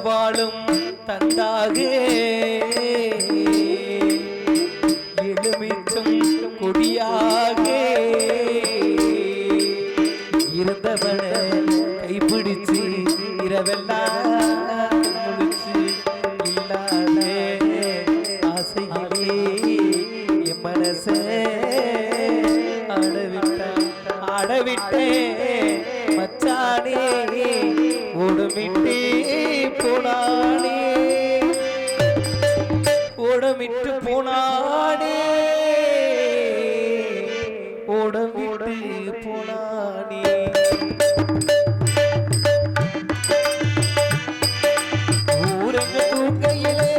வாழும் தந்தாக எழுமிச்சம் கொடியாக இருந்தவன கைப்பிடிச்சு இரவெல்லாம் முடிச்சு இல்லாத ஆசைகளே என் மனச ஆடவிட்டே மச்சானே ஓடமிட்டு போனானே ஓடமிட்டு போனானே ஓடமிட்டு போனானே ஊரங்க தூக்கையிலே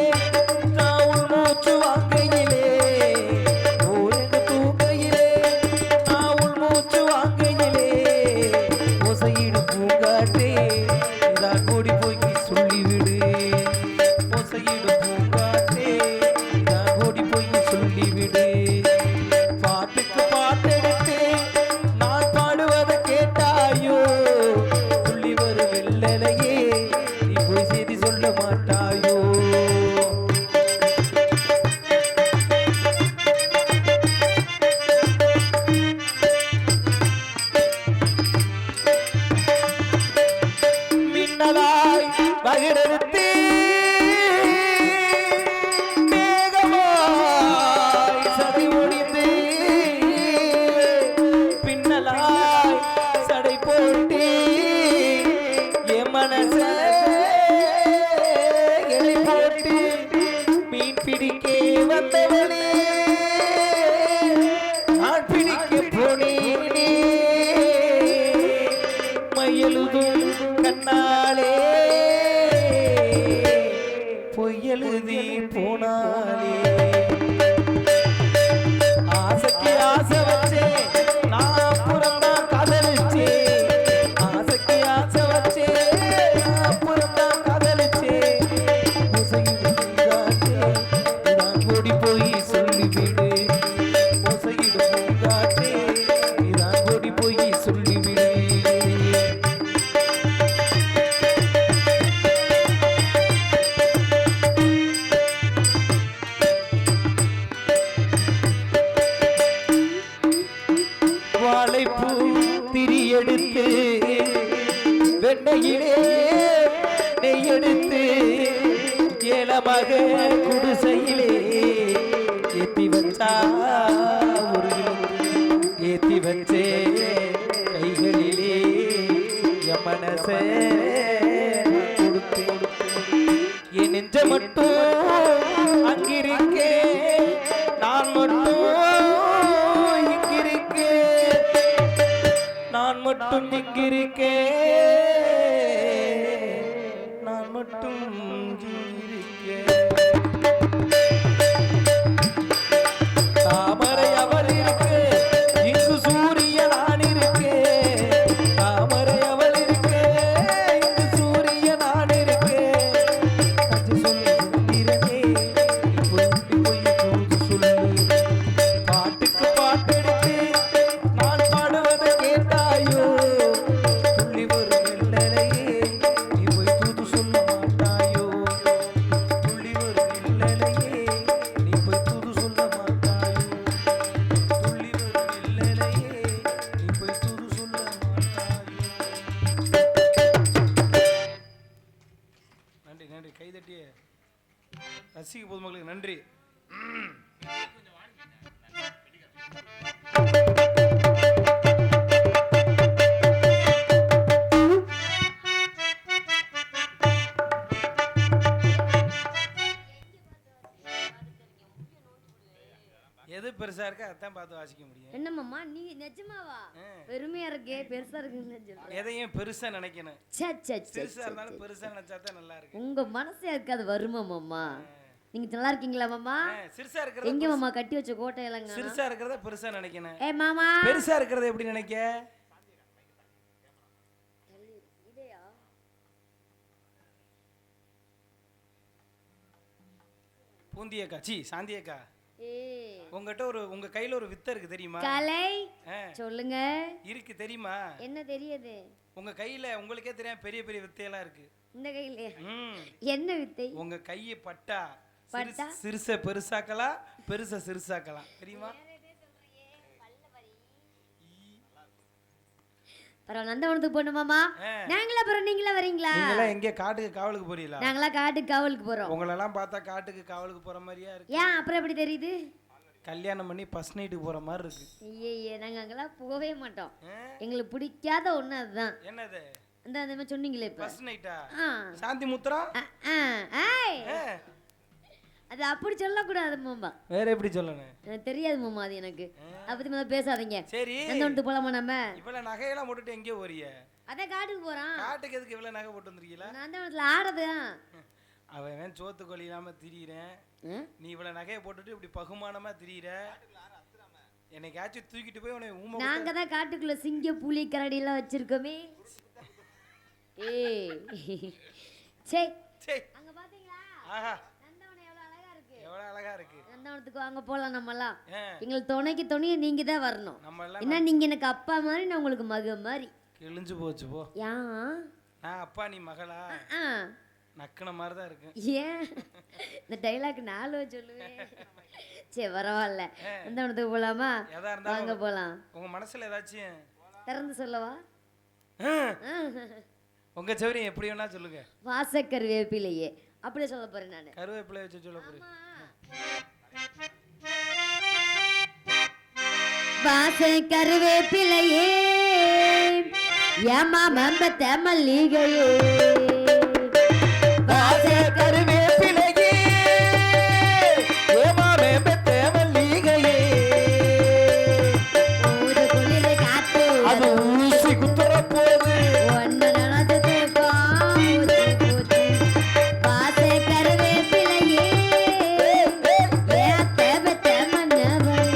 நான் உள் மூச்சு வாங்கையிலே ஊரங்க தூக்கையிலே நான் உள் மூச்சு வாங்கையிலே ஓசையிடு பூங்காட்டே இதான் ஓடி போய் சொல்லிவிடு ஓசையிடு பூங்காட்டே இதான் ஓடி போய் சொல்லிவிடு பாட்டுக்கு பாட்டெடுத்து நான் பாடுவதை கேட்டாயோ துள்ளி வரும் வெள்ளலையே நீ போய் செய்தி சொல்ல மாட்டாயோ மின்னலாய் பகிரத்து மேகமாய் சதை ஒடிந்து பின்னலாய் சடை போட்டு என் மனச எடை போட்டு மீன் பிடிக்க வந்தவளே நான் பிடிக்க போனேனே மயலுதும் கண்ணாலே பொய்யெழுதி போனாலே ஆசைக்கு ஆசை வச்சே நான் புறம்தான் காதலிச்சே ஆசைக்கு ஆசை வச்சே நான் புறம்தான் காதலிச்சே ஓசையிடு பூங்காற்றே நான் ஓடி போய் சொல்லிவிடு ஓசையிடு பூங்காற்றே நான் ஓடி போய் சொல்லிவிடு வாழைப்பூ திரியெடுத்து வெண்ணையிலே நெய்யெடுத்து ஏலமாக குடிசையிலே ஏத்தி வச்சா ஒரு ஏத்தி வச்சே கைகளிலே என் மனச கொடுத்து என் நெஞ்ச மட்டும் அங்கிருக்கே நான் மட்டும் இங்கிருக்கேன் நான் மட்டும் இங்கிருக்கேன் நான் மட்டும் இங்கிருக்கேன் தாமரை அவர் இருக்கு இங்கு சூரிய நான் இருக்கு தாமரை அவள் இருக்கு இங்கு சூரிய நான் இருக்கு அது சொல்லு சொல்லிரனே போய் தூது சொல்லு பாட்டுக்கு பாட்டெடுத்து நான் பாடுவதை கேட்டாயோ துள்ளி வரும் வெள்ளலையே நீ போய் தூது சொல்ல மாட்டாயோ துள்ளி வரும் வெள்ளலையே நீ போய் தூது சொல்ல மாட்டாயோ துள்ளி வரும் வெள்ளலையே நீ போய் தூது சொல்ல மாட்டாயோ. நன்றி நன்றி கைதட்டிய ரசிக பொதுமக்களுக்கு நன்றி. எது பெருசா இருக்கா அதான் பார்த்து வாசிக்க முடியும். என்னம்மா நீ நிஜமாவா பெருமையா இருக்கே பெருசா இருக்குன்னு சொல்ற எதையும் பெருசா நினைக்கணும். பெருசா இருந்தாலும் பெருசா நினைச்சா தான் நல்லா இருக்கு. உங்க மனசே இருக்காது வருமா மாமா? நீங்க நல்லா இருக்கீங்களா மாமா? சிறுசா இருக்கிறது எங்க மாமா கட்டி வச்ச கோட்டை எல்லாம் சிறுசா இருக்கிறத பெருசா நினைக்கணும். ஏ மாமா பெருசா இருக்கிறத எப்படி நினைக்க? பூந்தியக்கா சி சாந்தியக்கா உங்ககிட்ட உங்க கையில ஒரு வித்தை இருக்கு தெரியுமா? கலை சொல்லுங்க. இருக்கு தெரியுமா? என்ன தெரியுது? உங்க கையில உங்களுக்கே தெரியாம பெரிய பெரிய வித்தையெல்லாம் இருக்கு. இந்த கையில ம் என்ன வித்தை? உங்க கையை பட்டா பட்டா? சிறுச பெருசாக்கலாம், பெருச சிறுசாக்கலாம். தெரியுமா? பரவாயில்ல, நந்தவனத்துக்கு போகணுமாமா? நாங்களா போறோம், நீங்களா வரீங்களா? நீங்களா எங்க காட்டுக்கு காவலுக்கு போறீங்களா? நாங்களா காட்டுக்கு காவலுக்கு போறோம். உங்களெல்லாம் பார்த்தா காட்டுக்கு காவலுக்கு போற மாதிரியா இருக்கு. ஏன் அப்புறம் எப்படி தெரியுது? கல்யாணம் பண்ணி ஃபர்ஸ்ட் நைட்டுக்கு போற மாதிரி இருக்கு. ஐயே, நாங்க அங்கெல்லாம் போகவே மாட்டோம். எங்களுக்கு பிடிக்காத ஒண்ணு அதுதான். என்னது? அந்த மாதிரி சொன்னீங்களே இப்ப. ஃபர்ஸ்ட் நைட்டா? ஆ. சாந்தி முத்ரா? ஏய், அது அப்படி சொல்லக்கூடாது மாமா. வேற எப்படி சொல்லணும்? எனக்கு தெரியாது மாமா, அது எனக்கு. அதை பத்தி முதல்ல பேசாதீங்க. சரி, நந்தவனத்துக்கு போலாமா நம்ம? இவ்வளவு நகையெல்லாம் போட்டுட்டு எங்கே போறீங்க? அதான் காட்டுக்கு போறான். காட்டுக்கு எதுக்கு இவ்வளவு நகை போட்டு வந்திருக்கீங்களா? நந்தவனத்துல ஆடுறது. அவன் சோத்து கொல்லி இல்லாம திரியிறேன், நீ இவ்வளவு நகையை போட்டுட்டு இப்படி பகுமானமா திரியிற. என்னைக்காச்சும் தூக்கிட்டு போய் உன்னை ஊமை. நாங்க தான் காட்டுக்குள்ள சிங்க புலி கரடி எல்லாம் வச்சிருக்கோமே. ஏய் சே சே, அங்க பாத்தீங்களா? ஆஹா, நந்தவனம் எவ்வளவு அழகா இருக்கு. எவ்வளவு அழகா இருக்கு. நந்தவனத்துக்கு வாங்க போலாம் நம்ம எல்லாம். ஆ, எங்களுக்கு துணைக்கு துணையை நீங்க தான் வரணும். நம்ம எல்லாம் என்ன நீங்க எனக்கு அப்பா மாதிரி, நான் உங்களுக்கு மக மாதிரி. கிழிஞ்சு போச்சு போ. ஏன்? நான் அப்பா நீ மகளா? ஆ. நக்குன மாதிரி தான் இருக்கு. ஏன் இந்த டைலாக் 4 சொல்லுவேன். சரி பரவாயில்ல, நந்தவனத்துக்கு போலாமா? எதா வாங்க இருந்தாலும் போலாம். உங்க மனசுல ஏதாச்சும் திறந்து சொல்லவா? உங்க சௌரியம் எப்படி வேணா சொல்லுங்க. வாசக்கருவேப்பிலையே அப்படியே சொல்ல போறேன் நானு. கருவேப்பிலை வச்சு சொல்ல போறேன். வாசக்கருவேப்பிலையே ஏமா மம்பத்த மல்லிகையே, கருவேப்பிலையே ஏமா மேம்பட்ட மல்லிகையே, ஒரு குளிர காத்து அது ஊசி குத்துற போது ஒன்னு நடந்து தூக்கம் போச்சு. வாசக்கருவேப்பிலையே ஏத்த பெத்த மன்னவனே.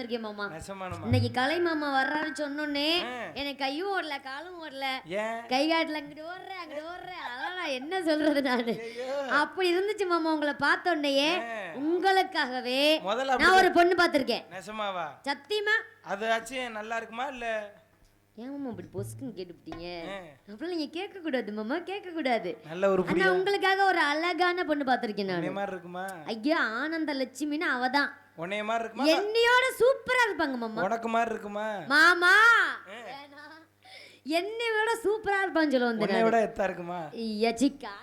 பார்த்திருக்கேன் மாமா. நெசமானமா இன்னைக்கு கலை மாமா வர்றாருன்னு சொன்னோன்னே எனக்கு கையும் ஓடல காலும் ஓடல, கை காட்டுல அங்கிட்டு ஓடுறேன் அங்கிட்டு ஓடுறேன். அதான் என்ன சொல்றது நானு. அப்படி இருந்துச்சு மாமா. உங்களை பார்த்த உடனேயே உங்களுக்காகவே நான் ஒரு பொண்ணு பார்த்திருக்கேன். நெசமாவா? சத்தியமா. அதாச்சும் நல்லா இருக்குமா இல்ல? ஏன் மாமா இப்படி பொஸ்க்குன்னு கேட்டுப்பிட்டீங்க? அப்படிலாம் நீங்க கேட்க கூடாது மாமா, கேட்க கூடாது. நல்ல ஒரு ஆனா உங்களுக்காக ஒரு அழகான பொண்ணு பார்த்திருக்கேன் நான். உன்னை மாதிரி இருக்குமா? ஐயா ஆனந்த லட்சுமின்னு அவதான். உன்னைய மாதிரி இருக்குமா? என்னையோட சூப்பரா இருப்பாங்க மாமா. உனக்கு மாதிரி இருக்குமா? மாமா என்னை விட சூப்பரா இருப்பான்னு சொல்ல வந்து. உன்னை விட எத்தா இருக்குமா? ஐயா சிக்கா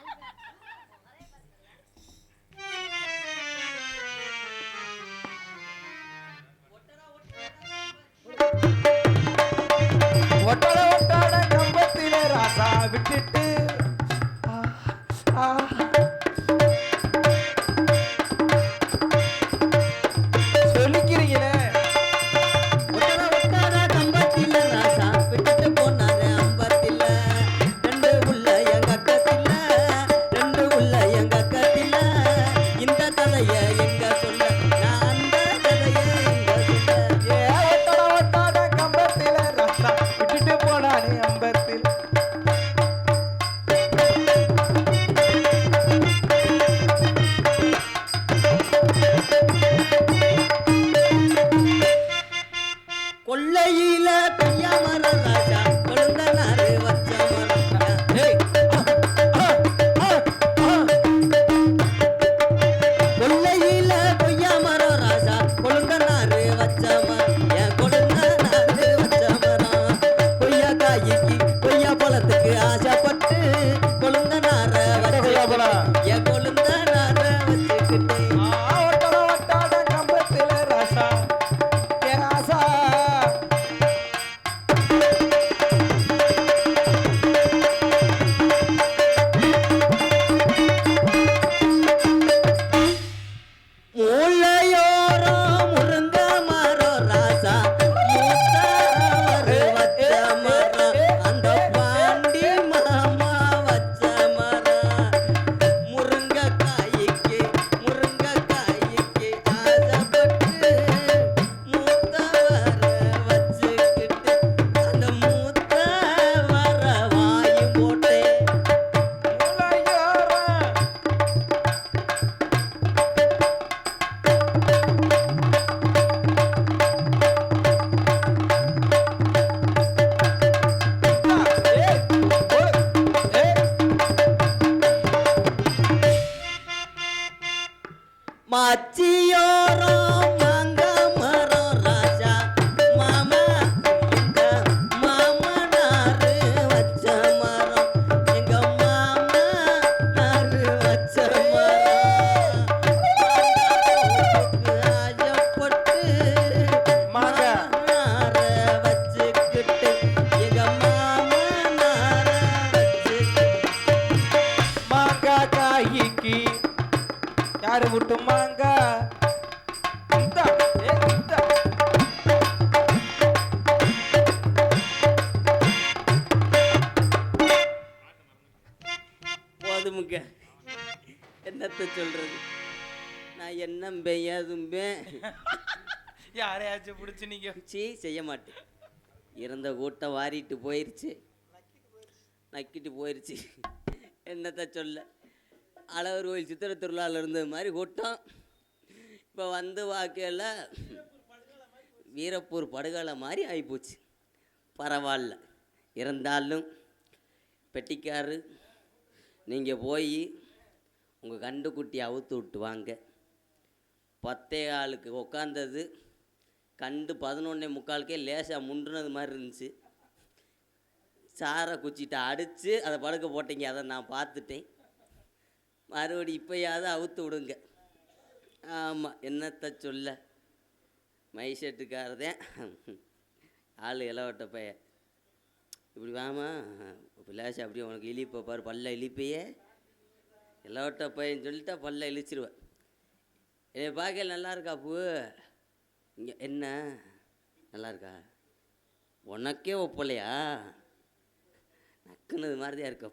ஒட்டட ஒட்டட கம்பத்தில ராசா விட்டுட்டு சொல்லிக்கிறீங்களே. ஒட்டட ஒட்டட கம்பத்தில ராசா விட்டுட்டு போனாரு அம்பத்தில. ரெண்டு உள்ள எங்க அக்கத்தில, ரெண்டு உள்ள எங்க அக்கத்தில. இந்த கதைய எங்க சொல்ல, நான் அந்த கதைய எங்க சொல்ல. ஒட்டட ஒட்டட கம்பத்தில ராசா விட்டுட்டு போனானே அம்பத்தில். கொள்ளையில கொய்யா மரம் ராஜா கொழுந்தனாரு வச்ச மரம். கொள்ளையில கொய்யா மரம் ராஜா கொழுந்தனாரு வச்ச மரம். என் கொழுந்தனாரு வச்ச மரம். கொய்யா காய்க்கு கொய்யா பழத்துக்கு ஆசைப்பட்டு கொழுந்தனார வச்சு என் கொழுந்தனார வச்சுக்கிட்டு. ஒட்டட ஒட்டட கம்பத்தில ராசா ராசா மூளையோரம் முருங்க மரம் ராசா மூத்தவர் வச்ச மரம். அந்த பாண்டி மாமா வச்ச மரம். முருங்கைக்காய்க்கு ஆசைப்பட்டு மூத்தவர வச்சுக்கிட்டு அந்த மூத்தவர வாயு போட்டேன். மாச்சியோரம் மாங்க மரம் ராஜா மாமா. எங்க மாமனாரு வச்ச மரம். எங்க மாமனாரு வச்ச மரம். ஆசைப்பட்டு மாமனார வச்சுக்கிட்டு எங்க மாமனார வச்சுக்கிட்டு. மாங்கா காய்க்கு யாரு விட்டு மாங்கா இந்தா, இந்தா. போதுமுங்க, என்னத்த சொல்றது. நான் என்ன பெய்யாதும்பேன். யாரையாச்சும் பிடிச்சு நீங்க செய்ய மாட்டேன். இறந்த கூட்டம் வாரிட்டு போயிருச்சு, நக்கிட்டு போயிருச்சு. என்னத்த சொல்ல. அழகர் கோயில் சித்திர திருவிழாவில் இருந்தது மாதிரி கூட்டம் இப்போ வந்து வாக்கையில் வீரப்பூர் படுகாலை மாதிரி ஆகிப்போச்சு. பரவாயில்ல, இருந்தாலும் பெட்டிக்காரு நீங்கள் போய் உங்கள் கண்டுக்குட்டி அவுத்து விட்டு வாங்க. 10:15 உட்காந்தது கண்டு 11:45 லேசாக முண்டுனது மாதிரி இருந்துச்சு. சாரை குச்சிட்டு அடித்து அதை படுக்க போட்டீங்க, அதை நான் பார்த்துட்டேன். மறுபடி இப்போயாவது அவுத்து விடுங்க. ஆமாம், என்னத்த சொல்ல. மைசெட்டுக்காரதேன் ஆள் இளவட்ட பைய. இப்படி வாமா பிள்ளாசி அப்படியே உனக்கு இழிப்பை பாரு, பல்ல இழிப்பையே இளவட்ட பையன்னு சொல்லிட்டா பல்ல இழிச்சிருவேன். என்னை பார்க்க நல்லா இருக்கா பூ? இங்கே என்ன நல்லா இருக்கா? உனக்கே ஒப்பலையா? நக்குனது மாதிரி தான் இருக்க.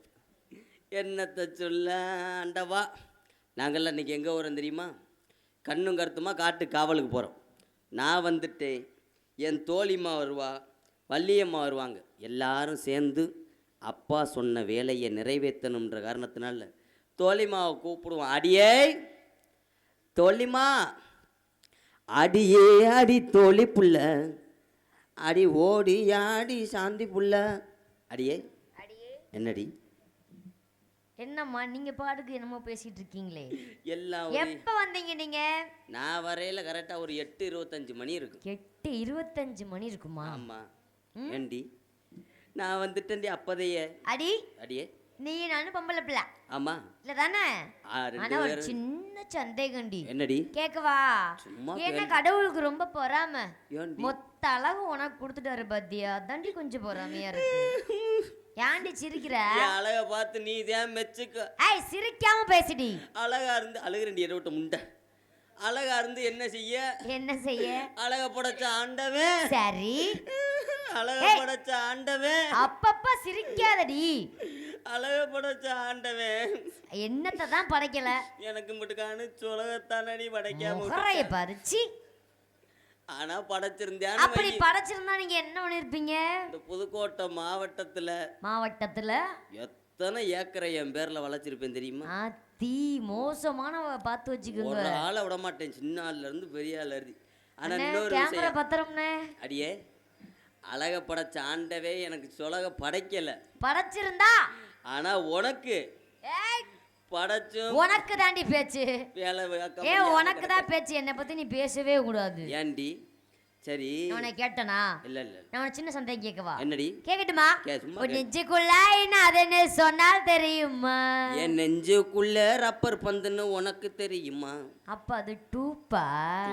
என்னத்தை சொல்ல அண்டவா. நாங்கள்லாம் இன்றைக்கி எங்கே வரோம் தெரியுமா? கண்ணும் கருத்துமா காட்டு காவலுக்கு போகிறோம். நான் வந்துட்டேன், என் தோழிம்மா வருவா, வள்ளியம்மா வருவாங்க. எல்லாரும் சேர்ந்து அப்பா சொன்ன வேலையை நிறைவேற்றணுன்ற காரணத்தினால தோழிமாவை கூப்பிடுவான். அடியே தோழிமா, அடியே அடி தோழி புள்ள, அடி ஓடி ஆடி சாந்தி புள்ள. அடியே என்னடி? என்னம்மா நீங்க பாட்டுக்கு என்னமோ பேசிட்டு இருக்கீங்களே? எல்லாம் எப்ப வந்தீங்க நீங்க? நான் வரையில கரெக்டா ஒரு 8:25 மணி இருக்கு. 8:25 மணி இருக்குமா? ஆமா. ஏண்டி நான் வந்துட்டேன்டி அப்பதையே. அடியே நீ நானும் பொம்பளை பிள்ளை. ஆமா இல்ல தானே? ஆனா ஒரு சின்ன சந்தேகம்டி. என்னடி? கேக்கவா? ஏன்னா கடவுளுக்கு ரொம்ப பொறாம. மொத்த அழகு உனக்கு கொடுத்துட்டாரு பாத்தியா, அதாண்டி கொஞ்சம் பொறாமையா இருக்கு. ஏன்டி சிரிக்கிற? அழக பார்த்து நீ தான் மெச்சுக்க. ஏய் சிரிக்காம பேசிடி. அழகா இருந்து அழுகுறேன்டி எட விட்டு முண்டை. அழகா இருந்து என்ன செய்ய? அழக படைச்ச ஆண்டவன். சரி அழக படைச்ச ஆண்டவன். அப்பப்ப சிரிக்காதடி. அழக படைச்ச ஆண்டவன் என்னத்தை தான் படைக்கல? எனக்கு மட்டுக்கானு உலகத்தானடி படைக்காம முகரைய பறிச்சு. ஆனா படைச்சிருந்தா, அப்படி படைச்சிருந்தா நீங்க என்ன பண்ணிருப்பீங்க? இந்த புதுக்கோட்டை மாவட்டத்துல எத்தனை ஏக்கரை என் பேர்ல வளர்ச்சிருப்பேன் தெரியுமா? தீ மோசமானவ பார்த்து வச்சுக்கோங்க. ஒரு ஆளை விட மாட்டேன், சின்ன ஆள்ல இருந்து பெரிய ஆள் இருந்து. ஆனா இன்னொரு கேமரா பத்திரம்னே. அடியே அழக படைச்ச ஆண்டவே எனக்கு சொலக படைக்கல. படைச்சிருந்தா ஆனா உனக்கு படைச்சும் உனக்கு தாண்டி பேச்சு. உனக்கு தான் பேச்சு, என்னை பத்தி நீ பேசவே கூடாது. ஏண்டி? சரி நான் கேட்டனா? இல்ல நான் சின்ன சந்தேகம் கேட்கவா? என்னடி? கேக்கட்டுமா? நெஞ்சுக்குள்ள என்ன அதுன்னு சொன்னால் தெரியுமா? என் நெஞ்சுக்குள்ள ரப்பர் பந்துன்னு உனக்கு தெரியுமா? அப்ப அது டூப்பா?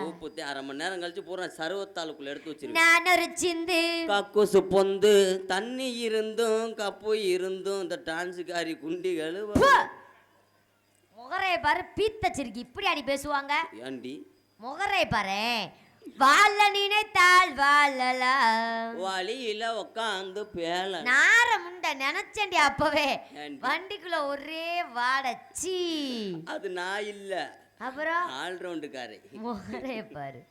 டூப்பு 1/2 மணி நேரம் கழிச்சு போறேன் சர்வத்தாளுக்குள்ள எடுத்து வச்சிருக்கேன். நான் ஒரு சிந்து கக்கூசு பொந்து தண்ணி இருந்தும் கப்பு இருந்தும் இந்த டான்ஸுக்காரி குண்டிகள் முகரைய பாரு, பீத்தச்சிருக்கி இப்படி அடி பேசுவாங்க. ஏண்டி? முகரைய பாரு. வாழ நினைத்தால் வாழலாம், வழியில உக்காந்து பேல நார முண்டை நினைச்சேன்டி அப்பவே. வண்டிக்குள்ள ஒரே வாடச்சி. அது நான் இல்ல, அப்புறம் ஆல்ரவுண்டுக்காரே. முகரைய பாரு.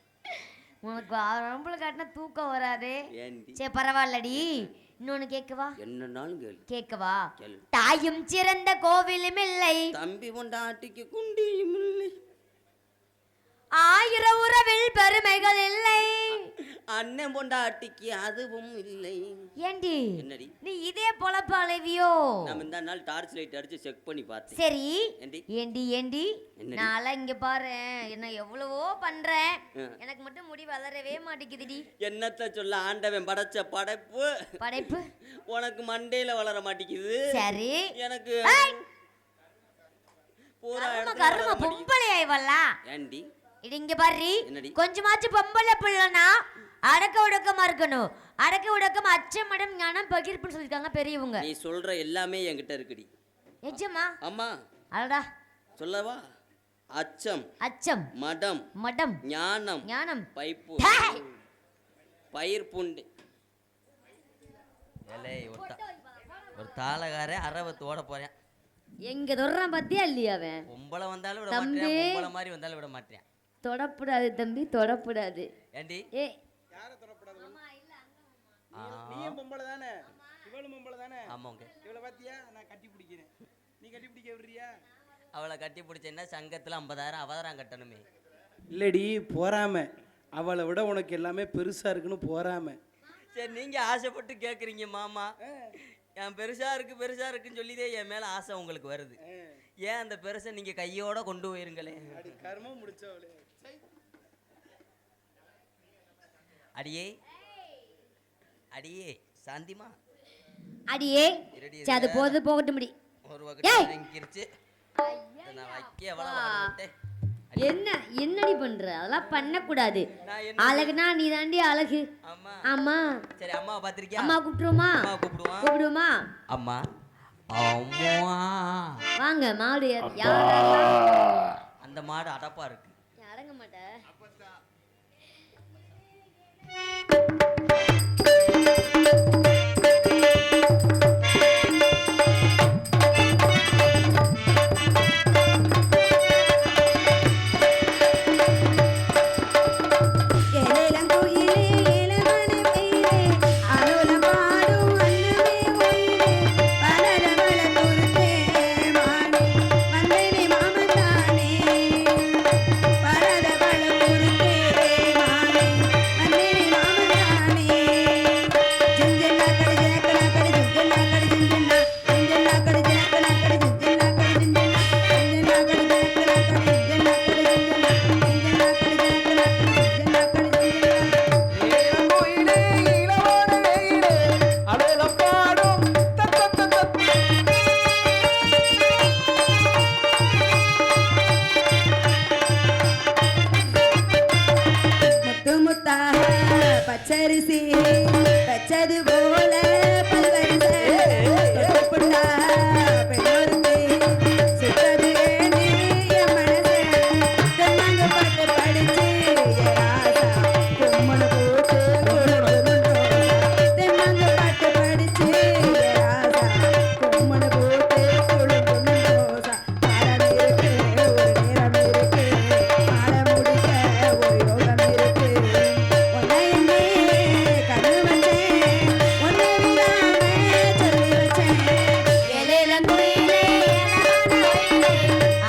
உனக்கு ரொம்ப காட்டினா தூக்கம் வராது. ஏண்டி? சரி பரவாயில்லடி. இன்னொன்னு கேட்கவா? என்னன்னாலும் கேட்கவா? தாயும் சிறந்த கோவிலும் இல்லை, தம்பி பொண்டாட்டிக்கு குண்டியும் இல்லை, 1000 உறவில் பெருமைகள் இல்லை, அண்ணன் பொண்டாட்டிக்கு அதுவும் இல்லை. ஏண்டி என்னடி நீ இதே பொழப்பாளவியோ? நான் இந்த நாள் டார்ச் லைட் அடிச்சு செக் பண்ணி பார்த்தேன். சரி ஏண்டி நாள இங்க பாரு, என்ன எவ்வளவோ பண்றேன், எனக்கு மட்டும் முடி வளரவே மாட்டேங்குதுடி. என்னத்த சொல்ல, ஆண்டவன் படைச்ச படைப்பு உனக்கு மண்டையில வளர மாட்டேங்குது. சரி எனக்கு பூரா கரும பொம்பளை ஆயிவல்லா. ஏண்டி இங்க பாரு, கொஞ்சமாச்சும் பொம்பளை பிள்ளைனா அடக்க உடக்கமா இருக்கணும். அடக்க உடக்கம் அச்சம் மடம் ஞானம் பகிர்ப்புன்னு சொல்லிருக்காங்க பெரியவங்க. நீ சொல்ற எல்லாமே என்கிட்ட இருக்குடி. நிஜமா? அம்மா அடடா சொல்லவா? அச்சம் மடம் ஞானம் பைப்பு பயிர் பூண்டு. ஒரு தாளகார அரவத்து ஓட போறேன். எங்க தொடறான் பத்தியா இல்லையா? அவன் பொம்பளை வந்தாலும் விட மாட்டேன், பொம்பளை மாதிரி வந்தாலும் விட மாட்டேன். தொடப்படாது தம்பி, தொடப்படாது. ஏண்டி யாரை தொடப்படாது? நீயும் பொம்பளை தானே, இவளும் பொம்பளை தானே. ஆமாங்க. இவளை பாத்தியா? நான் கட்டி பிடிக்கிறேன், நீ கட்டி பிடிக்க விடுறியா? அவளை கட்டி பிடிச்சேன்னா சங்கத்துல 50,000 அவதாரம் கட்டணுமே. இல்லடி போறாம, அவளை விட உனக்கு எல்லாமே பெருசா இருக்குன்னு போறாம. சரி நீங்க ஆசைப்பட்டு கேக்குறீங்க மாமா, என் பெருசா இருக்குன்னு சொல்லிதே என் மேல ஆசை உங்களுக்கு வருது. ஏன் அந்த பெருசை நீங்க கையோட கொண்டு போயிருங்களே. கர்மம் முடிச்சவளே. அடியே சாந்திமா, அடியே அது போது போகட்டும் முடி. ஒரு வகை இங்கிருச்சு நான் வைக்க எவ்வளவு. என்னடி பண்ற? அதெல்லாம் பண்ண கூடாது. அழகுனா நீ தாண்டி அழகு. ஆமா சரி அம்மாவை பாத்திருக்கியா? அம்மா கூப்பிடுவோமா? கூப்பிடுவோமா? அம்மா வாங்க. மாடு அந்த மாடு அடப்பா இருக்கு, அடங்க மாட்டேன். அரிசி வச்சது போல பல்வரிசை தொட்டுப்புட்டா பெண்ணொருத்தி சுத்தது ஏண்டி என் மனசே தென்னாங்க பாட்டு படிச்சு என் ராசா கும்மனு போட்டு கொடுக்கணும் தென்னாங்க பாட்டு படிச்சு என் ராசா கும்மனு போட்டு கொடுக்கணும் ரோசா காலம் இருக்கு ஒரு நேரம் இருக்கு ஆட முடிக்க ஒரு யோகம் இருக்கு உன்னை எண்ணி கண்ணு வச்சேன் உன்னை விடாம சொல்லி வச்சேன் எழிலங்குயிலே எழகான ஒயிலே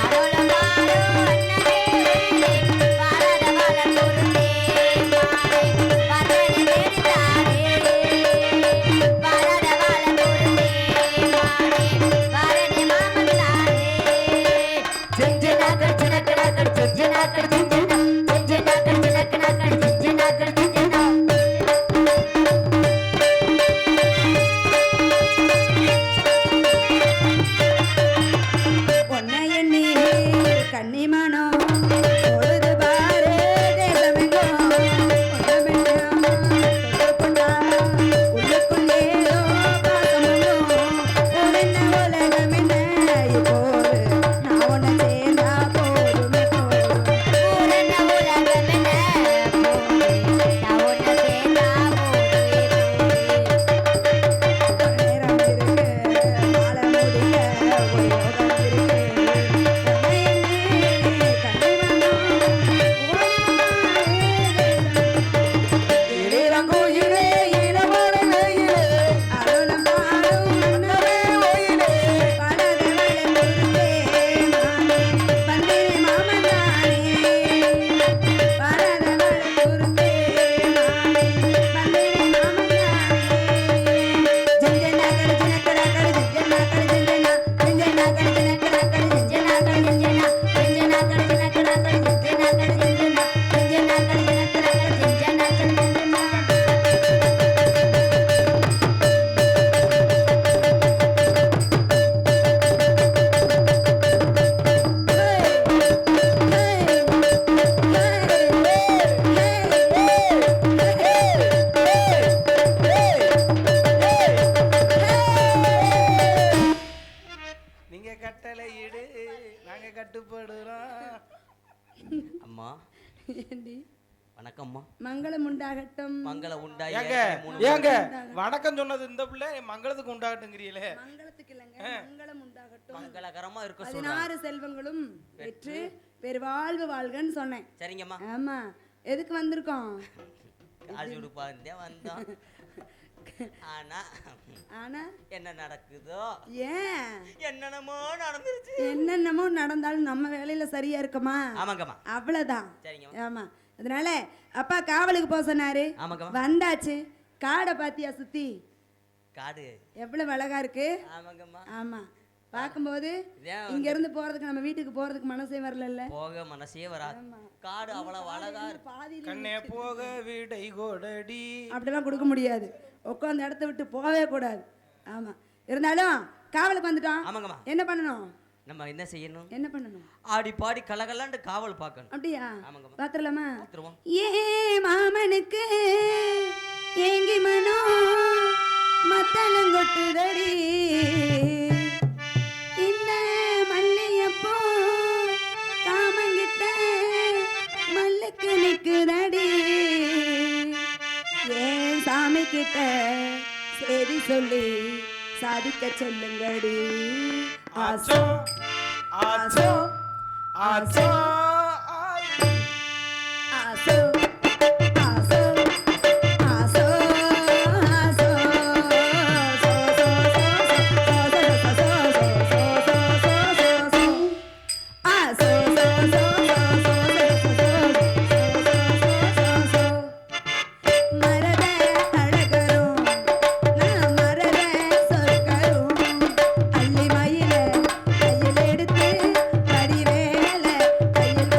அருளம் பாடும் அன்னமே ஒயிலே பாரத வளம் பொருந்தே மாலை பத்தனை தேடித்தாரே பாரத வளம் பொருந்தே மாலை பாரதி மாமன் தாரே ஜெஞ்சனாக்கர் ஜனக்கனாக்கர் ஜெஞ்சனாக்கர் ஜெஞ்சனா ஜெஞ்சனாக்கர் ஜனக்கனாக்கர் ஜெஞ்சனாக்கர் ஜெஞ்சனா உன்னை எண்ணி கன்னிமானோ பொழுது பாரு தேசமெங்கோ உடம்பெல்லாம் தொட்டுப்புட்டா உள்ளுக்குள்ளேயோ பாசமல்லோ உடனே உலகம் என்ன இப்போது நான் உன்னை சேர்ந்தா போதுமே போதும் பூரண உலகம் என்ன போலே நான் உன்னை சேர்ந்தா போதுவே போலே நேரம் இருக்கு மாலை முடிக்க ஒரு யோகம் இருக்கு உன்னை எண்ணி கன்னிமானோ இளங்கோயிலே இளமலை வெயிலே அருளம் பாடும் மன்னரே ஒயிலே பலத வளர்ந்தே மாமே பந்திரி மாமன் தானே பலத வளர்ந்தே மாமே பந்திரி மாமன் தானே ஜெஞ்சனாகர் ஜனக்கராகர் ஜெஞ்சனாகர் ஜெஞ்சனா ஜெஞ்சனாகர் ஜனக்கராகர் ஜெஞ்சனாகர் ஜெஞ்சனா ஜெஞ்சனாக்கர் ஜனக்கனாக்கர் ஜெஞ்சனாக்கர் ஜெஞ்சனா ஜெஞ்சனாக்கர் ஜனக்கனாக்கர் ஜெஞ்சனாக்கர் ஜெஞ்சனா நீங்க கட்டளை இடு நாங்க கட்டுப்படுறோம். அம்மா ஏண்டி வணக்கம்மா. மங்களம் உண்டாகட்டும் மங்கள உண்டாய் ஏங்க ஏங்க வணக்கம் சொன்னது இந்த பிள்ளை மங்களத்துக்கு உண்டாகட்டுங்கிறீங்களே. மங்களத்துக்கு இல்லைங்க மங்களம் உண்டாகட்டும் மங்களகரமா இருக்க சொல்றேன். 16 செல்வங்களும் பெற்று பெருவாழ்வு வாழ்கன்னு சொன்னேன். சரிங்கம்மா. ஆமா எதுக்கு வந்திருக்கோம்? கால் சுடுப்பா இருந்தே வந்தோம். ஆனா ஆனா என்ன நடக்குதோ ஏன் என்னென்னமோ நடந்துருச்சு. என்னென்னமோ நடந்தாலும் நம்ம வேலையில சரியா இருக்குமா? ஆமாங்கம்மா. அவ்வளவுதான். சரிங்கம்மா. ஆமா அதனால அப்பா காவலுக்கு போக சொன்னாரு. ஆமாங்கம்மா. வந்தாச்சு. காடை பாத்தியா சுத்தி காடு எவ்வளவு அழகா இருக்கு. ஆமாங்கம்மா. ஆமா பார்க்கும்போது இதான் இங்க இருந்து போறதுக்கு நம்ம வீட்டுக்கு போறதுக்கு மனசே வரல. போக மனசே வராது. காடு அவ்வளவு அழகா இருக்கு. பாதியில கண்ணே போக விடை கொடடி. அப்படிலாம் கொடுக்க முடியாது. உட்காந்து இடத்த விட்டு போகவே கூடாது. ஆமா இருந்தாலும் காவலுக்கு வந்துட்டோம். ஆமாங்கம்மா. என்ன பண்ணணும்? நம்ம என்ன செய்யணும்? என்ன பண்ணணும்? ஆடி பாடி கலகலாண்டு காவல் பார்க்கணும். அப்படியா? ஆமாங்கம்மா. பாத்துடலாமா? பாத்துருவோம். ஏ மாமனுக்கு ஏங்கி மனோ மத்தளங்கொட்டுதடி இந்த மல்லியப்போ காமங்கிட்ட மல்லுக்கு நிக்குதடி ஏன் சாமி கிட்ட சரி சொல்லி சாதிக்க சொல்லுங்கடி. ஆச்சோ ஆச்சோ ஆச்சோ ஆசோ ஆசோ ஆசோ ஆசோ சோ சோ சோ சோ சோ சோ சோ ஆசோ சோ சோ சோ சோ மரத அழகரும் நான் மரத சொற்கரும் அள்ளி மயில கையில் எடுத்து வடிவேல கையில்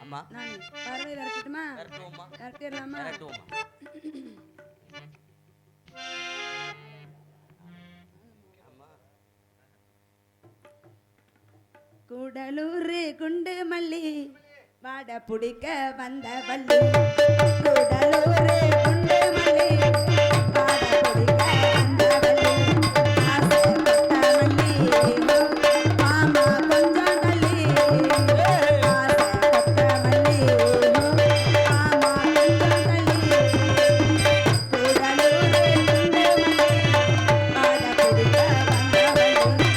அம்மா நான் பறவை விரட்டுமா? விரட்டுவோம்மா. விரட்டிடலாமா? விரட்டுவோம்மா. கூடலூர் குண்டு மல்லி வாட புடிக்க வந்த வள்ளி. கூடலூர் குண்டு மல்லி வாட புடிக்க வந்த வள்ளி. ஆசைப்பட்ட மல்லி மாமா கொஞ்சம் தள்ளி. ஆசைப்பட்ட மல்லி மாமா கொஞ்சம் தள்ளி. கூடலூர் குண்டு மல்லி வாட புடிக்க வந்த வள்ளி.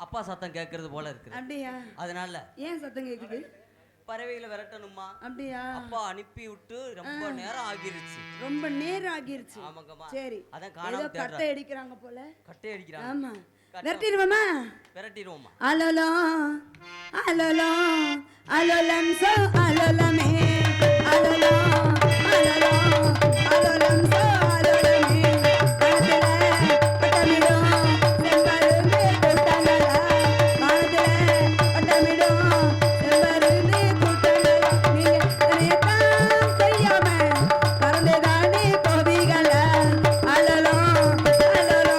அப்பா சத்தம் கேட்கறது போல இருக்கு. அப்படியா? அதனால ஏன் சத்தம் கேக்குது? பறவைகளை விரட்டணுமா? அப்படியா? அப்பா அனுப்பி விட்டு ரொம்ப நேரம் ஆகிருச்சு. ரொம்ப நேரம் ஆகிருச்சு. ஆமாங்கம்மா. சரி. அதான் காணாம தேடுறாங்க. கட்டை அடிக்கறாங்க போல. கட்டை அடிக்கறாங்க. ஆமா. விரட்டிடுவோமா? விரட்டிடுவோமா? அலலோ அலலோ அலலம் சோ அலலமே அலலோ அலலோ அலலம் சோ அலலமே மனதிலே பட்டமிடும் செம்பருந்தே கூட்டங்களா மனதிலே பட்டமிடும் செம்பருந்தே கூட்டங்களா நீங்க தனியத்தான் தெரியாம பறந்துதானே போவீங்களா அலலோ அலலோ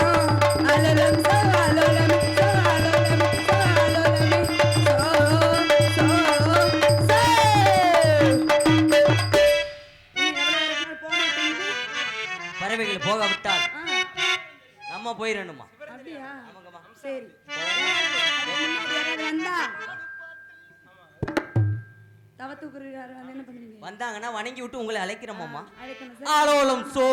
அலலம் சோ அலலமே சோ அலலமே சோ அலலமே சோ சோ பறவைகள் போக விட்டால் நம்ம போயிடணுமா? அப்படியா? ஆமாங்கம்மா. சரி. வந்தா தவத்துக்குரு யாரும் வந்து என்ன பண்ணுவீங்க? வந்தாங்கன்னா வணங்கி விட்டு உங்களை அழைக்கிறோமாம்மா. அழைக்கணும். ஆலோலம் சோ